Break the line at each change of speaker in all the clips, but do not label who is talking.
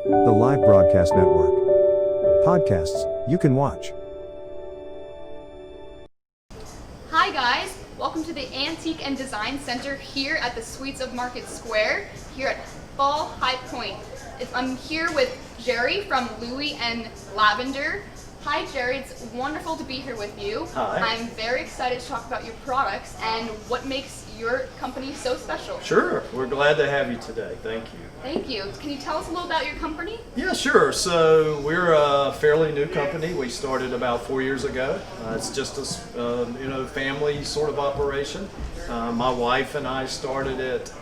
The Live Broadcast Network. Podcasts you can watch.
Hi guys, welcome to the Antique and Design Center here at the Suites of Market Square, here at Fall High Point. I'm here with Jerry from Louis Lavender. Hi Jerry, it's wonderful to be here with you.
Hi.
I'm very excited to talk about your products and what makes your company so special.
Sure, we're glad to have you today. Thank you.
Thank you. Can you tell us a little about your company?
Yeah, sure. So we're a fairly new company. We started about 4 years ago. It's just a family sort of operation. My wife and I started it,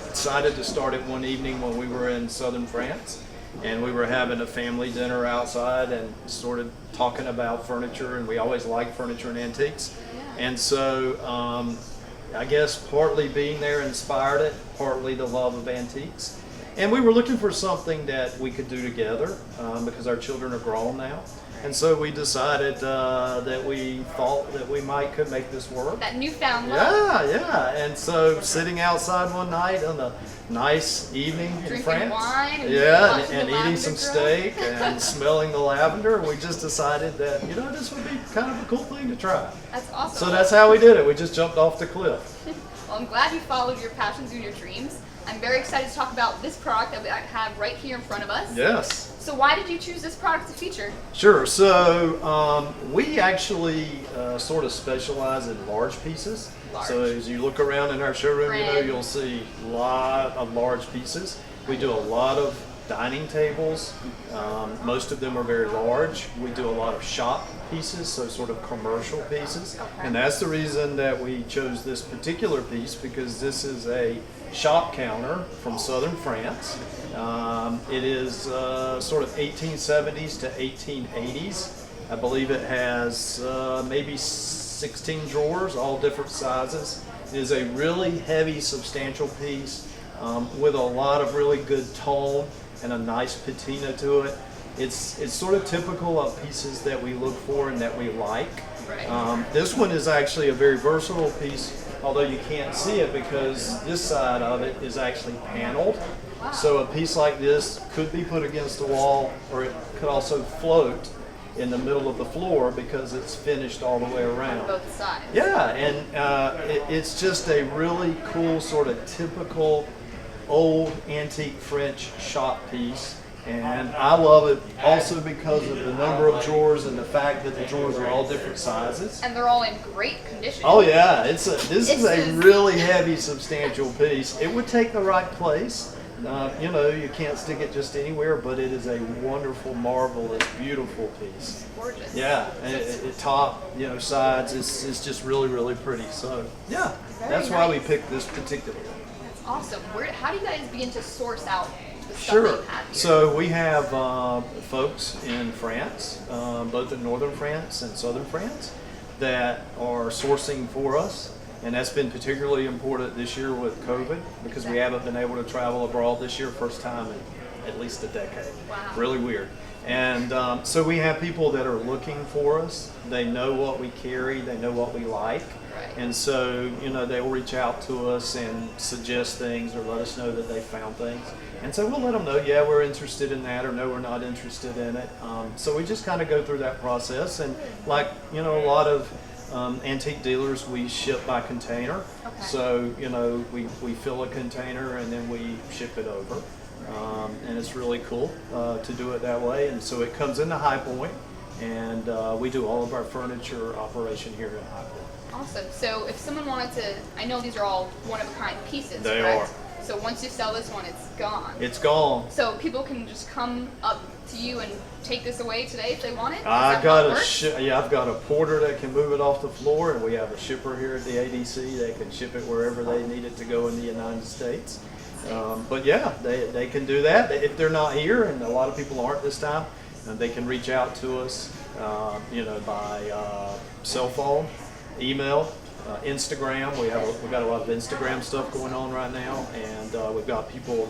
decided to start it one evening when we were in southern France. And we were having a family dinner outside and started talking about furniture, and we always liked furniture and antiques.
Yeah.
And so I guess partly being there inspired it, partly the love of antiques. And we were looking for something that we could do together because our children are grown now. And so we decided that we thought that we could make this work.
That newfound love.
Yeah. And so sitting outside one night on a nice evening in France,
wine and
and eating some steak and smelling the lavender, we just decided that this would be kind of a cool thing to try.
That's awesome.
So that's how we did it. We just jumped off the cliff.
Well, I'm glad you followed your passions and your dreams. I'm very excited to talk about this product that I have right here in front of us.
Yes.
So why did you choose this product to feature?
Sure. So we actually sort of specialize in large pieces.
Large.
So as you look around in our showroom,
Brand.
you'll see a lot of large pieces. We do a lot of dining tables. Most of them are very large. We do a lot of shop pieces, so sort of commercial pieces.
Okay.
And that's the reason that we chose this particular piece, because this is a shop counter from southern France. It is sort of 1870s to 1880s. I believe it has maybe 16 drawers, all different sizes. It is a really heavy, substantial piece with a lot of really good tone and a nice patina to it. It's sort of typical of pieces that we look for and that we like.
Right.
This one is actually a very versatile piece, although you can't see it because this side of it is actually paneled.
Wow.
So a piece like this could be put against the wall, or it could also float in the middle of the floor because it's finished all the way around.
Both sides.
Yeah, and it's just a really cool sort of typical old antique French shop piece. And I love it also because of the number of drawers and the fact that the drawers are all different sizes.
And they're all in great condition.
Oh yeah, this is a really heavy, substantial piece. It would take the right place. You can't stick it just anywhere, but it is a wonderful, marvelous, beautiful piece.
Gorgeous.
Yeah, and top, sides, it's just really, really pretty. So yeah, that's why we picked this particular one.
That's awesome. How do you guys begin to source out the stuff
Sure.
that you have here?
So we have folks in France, both in northern France and southern France, that are sourcing for us. And that's been particularly important this year with COVID because we haven't been able to travel abroad this year, first time in at least a decade.
Wow.
Really weird. And so we have people that are looking for us. They know what we carry. They know what we like.
Right.
And so, they will reach out to us and suggest things or let us know that they found things. And so we'll let them know, yeah, we're interested in that, or no, we're not interested in it. So we just kind of go through that process. And like, a lot of antique dealers, we ship by container.
Okay.
So, we fill a container and then we ship it over. And it's really cool to do it that way. And so it comes into High Point, and we do all of our furniture operation here in High Point.
Awesome. So if someone wanted to, I know these are all one-of-a-kind pieces,
They
correct?
are.
So once you sell this one, it's gone.
It's gone.
So people can just come up to you and take this away today if they want it?
I've got a porter that can move it off the floor, and we have a shipper here at the ADC that can ship it wherever they need it to go in the United States. But yeah, they can do that. If they're not here, and a lot of people aren't this time, they can reach out to us, by cell phone, email, Instagram. We've got a lot of Instagram stuff going on right now, and we've got people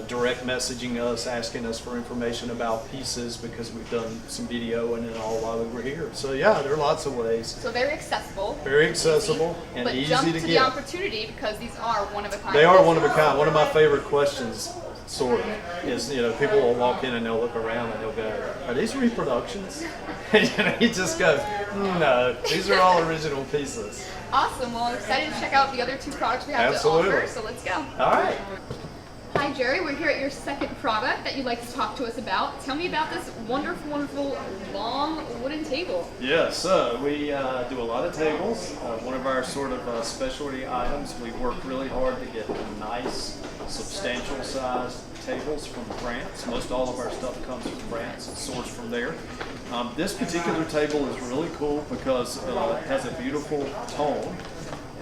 direct messaging us, asking us for information about pieces because we've done some video and it all while we were here. So yeah, there are lots of ways.
So very accessible.
Very accessible and
but
easy
jump
to
to
get.
the opportunity because these are one of a kind.
They are one of a kind. One of my favorite questions sort of. Is, you know, people will walk in and they'll look around and they'll go, "Are these reproductions?" And you know, he just goes, "No, these are all original pieces."
Awesome. Well, I'm excited to check out the other two products we have
Absolutely.
to offer. So let's go.
All right.
Hi, Jerry. We're here at your second product that you'd like to talk to us about. Tell me about this wonderful, wonderful long wooden table.
Yeah, so we do a lot of tables. One of our sort of specialty items, we work really hard to get nice, substantial sized tables from France. Most all of our stuff comes from France. It's sourced from there. This particular table is really cool because it has a beautiful tone.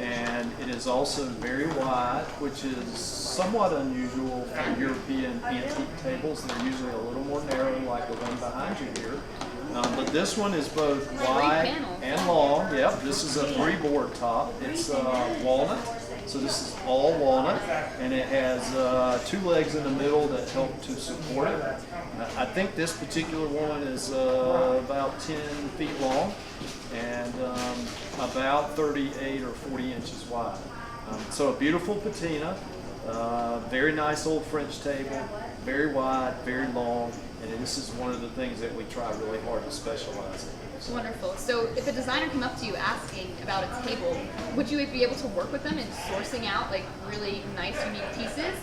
And it is also very wide, which is somewhat unusual for European antique tables. They're usually a little more narrow, like the one behind you here. But this one is both wide and long. Yep, this is a 3-board top. It's walnut, so this is all walnut, and it has 2 legs in the middle that help to support it. I think this particular one is about 10 feet long and about 38 or 40 inches wide. So a beautiful patina, very nice old French table, very wide, very long, and this is one of the things that we try really hard to specialize in.
Wonderful. So if a designer came up to you asking about a table, would you be able to work with them in sourcing out like really nice, unique pieces?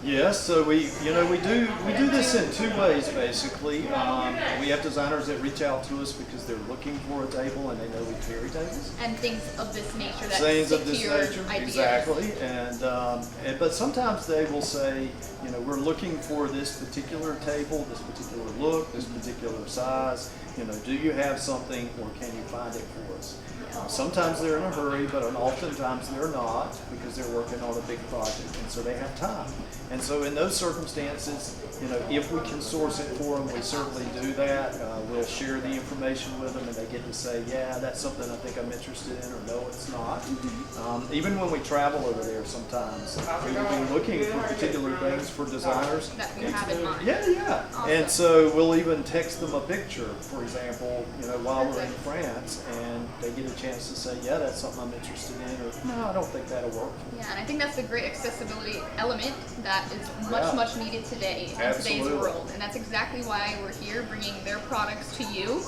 Yes, so we do this in 2 ways basically. We have designers that reach out to us because they're looking for a table and they know we carry tables.
And things of this nature that
Things
stick
of this
to your
nature,
ideas.
exactly. And but sometimes they will say, you know, we're looking for this particular table, this particular look, this particular size. You know, do you have something, or can you find it for us? Sometimes they're in a hurry, but oftentimes they're not because they're working on a big project, and so they have time. And so in those circumstances, you know, if we can source it for them, we certainly do that. We'll share the information with them, and they get to say, yeah, that's something I think I'm interested in, or no, it's not. Even when we travel over there, sometimes we will be looking for particular things for designers.
That we have in mind.
Yeah.
Awesome.
And so we'll even text them a picture, for example, you know, while we're in France, and they get a chance to say, yeah, that's something I'm interested in, or no, I don't think that'll work.
Yeah, and I think that's the great accessibility element that is much,
Yeah.
much needed today in today's world. And that's exactly why we're here bringing their products to you.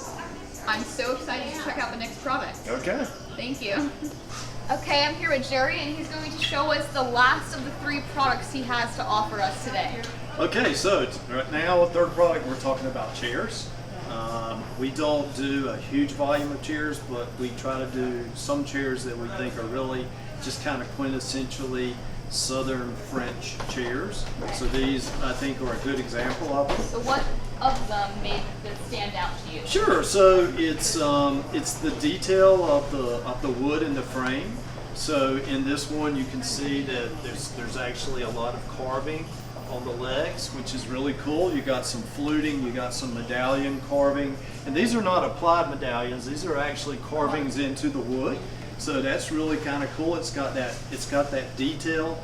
I'm so excited to check out the next product.
Okay.
Thank you. Okay, I'm here with Jerry, and he's going to show us the last of the 3 products he has to offer us today.
Okay, so right now, a third product, we're talking about chairs. We don't do a huge volume of chairs, but we try to do some chairs that we think are really just kind of quintessentially Southern French chairs. So these, I think, are a good example of them.
So what of them made this stand out to you?
Sure. So it's the detail of the wood in the frame. So in this one, you can see that there's actually a lot of carving on the legs, which is really cool. You got some fluting, you got some medallion carving, and these are not applied medallions. These are actually carvings into the wood. So that's really kind of cool. It's got that detail.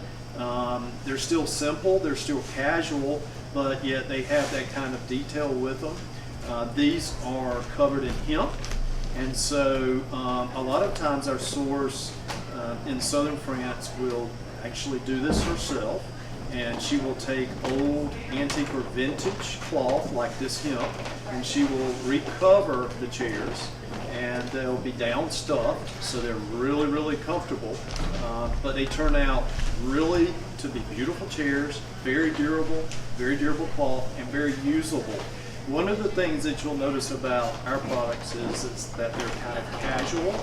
They're still simple, they're still casual, but yet they have that kind of detail with them. These are covered in hemp, and so a lot of times our source in southern France will actually do this herself, and she will take old antique or vintage cloth like this hemp, and she will recover the chairs, and they'll be down stuffed, so they're really, really comfortable. But they turn out really to be beautiful chairs, very durable cloth, and very usable. One of the things that you'll notice about our products is that they're kind of casual,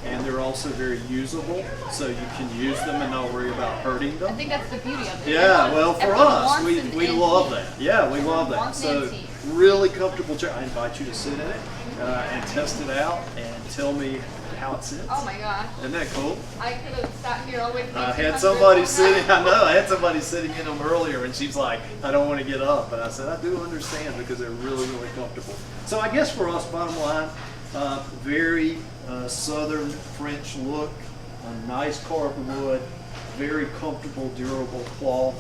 and they're also very usable, so you can use them and not worry about hurting them.
I think that's the beauty of it.
Yeah, well, for
Everyone
us,
wants
we
an
love
antique.
that. Yeah, we love that.
Wants an
So
antique.
really comfortable chair. I invite you to sit in it and test it out and tell me how it sits.
Oh my gosh.
Isn't that cool?
I could have sat here all the way from
I had
200.
somebody sitting, I know, I had somebody sitting in them earlier, and she's like, I don't want to get up. And I said, I do understand, because they're really, really comfortable. So I guess for us, bottom line, very Southern French look, a nice carved wood, very comfortable, durable cloth,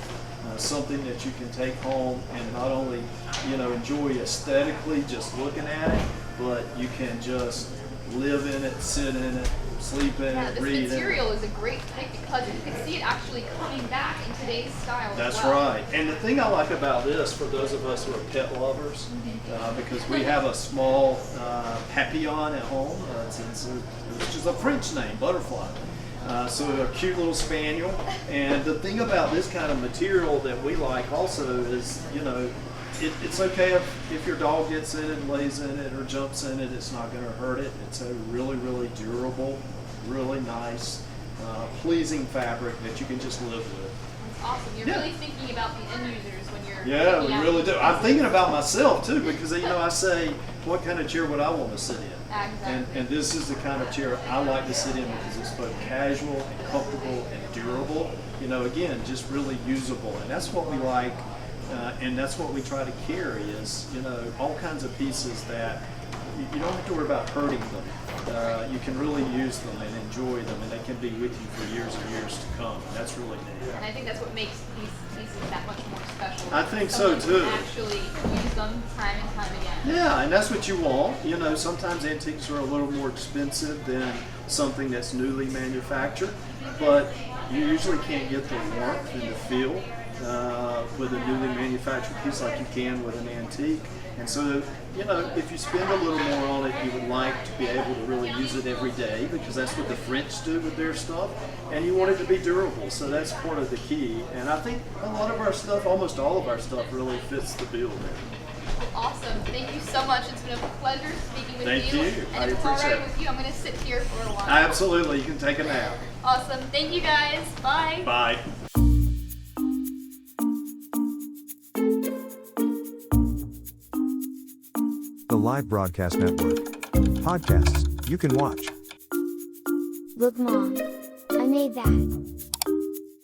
something that you can take home and not only, enjoy aesthetically just looking at it, but you can just live in it, sit in it, sleep in
Yeah,
it,
this
read in it.
material is a great pick because you can see it actually coming back in today's style.
That's
as well.
right. And the thing I like about this, for those of us who are pet lovers, because we have a small papillon at home, which is a French name, butterfly. So a cute little spaniel. And the thing about this kind of material that we like also is, you know, it's okay if your dog gets in it and lays in it or jumps in it, it's not going to hurt it. It's a really, really durable, really nice, pleasing fabric that you can just live with.
That's awesome. You're really thinking about the end users when you're
Yeah,
picking
we
out
really
these
do. I'm
pieces.
thinking about myself too, because you know, I say, what kind of chair would I want to sit in?
Exactly.
And this is the kind of chair I like to sit in because it's both casual and comfortable and durable. You know, again, just really usable, and that's what we like, and that's what we try to carry. Is, you know, all kinds of pieces that you don't have to worry about hurting them. You can really use them and enjoy them, and they can be with you for years and years to come. That's really neat.
And I think that's what makes these pieces that much more special.
I think so, too.
Someone can actually use them time and time again.
Yeah, and that's what you want. You know, sometimes antiques are a little more expensive than something that's newly manufactured, but you usually can't get the warmth and the feel with a newly manufactured piece like you can with an antique. And so, you know, if you spend a little more on it, you would like to be able to really use it every day, because that's what the French do with their stuff, and you want it to be durable, so that's part of the key. And I think a lot of our stuff, almost all of our stuff, really fits the bill there.
Awesome. Thank you so much. It's been a pleasure speaking with
Thank
you.
you.
And
I
if it's all
appreciate
right
it.
with you, I'm going to sit here for a while.
Absolutely, you can take a nap.
Awesome. Thank you guys. Bye.
Bye.
The Live Broadcast Network. Podcasts you can watch.
Look, Mom. I made that.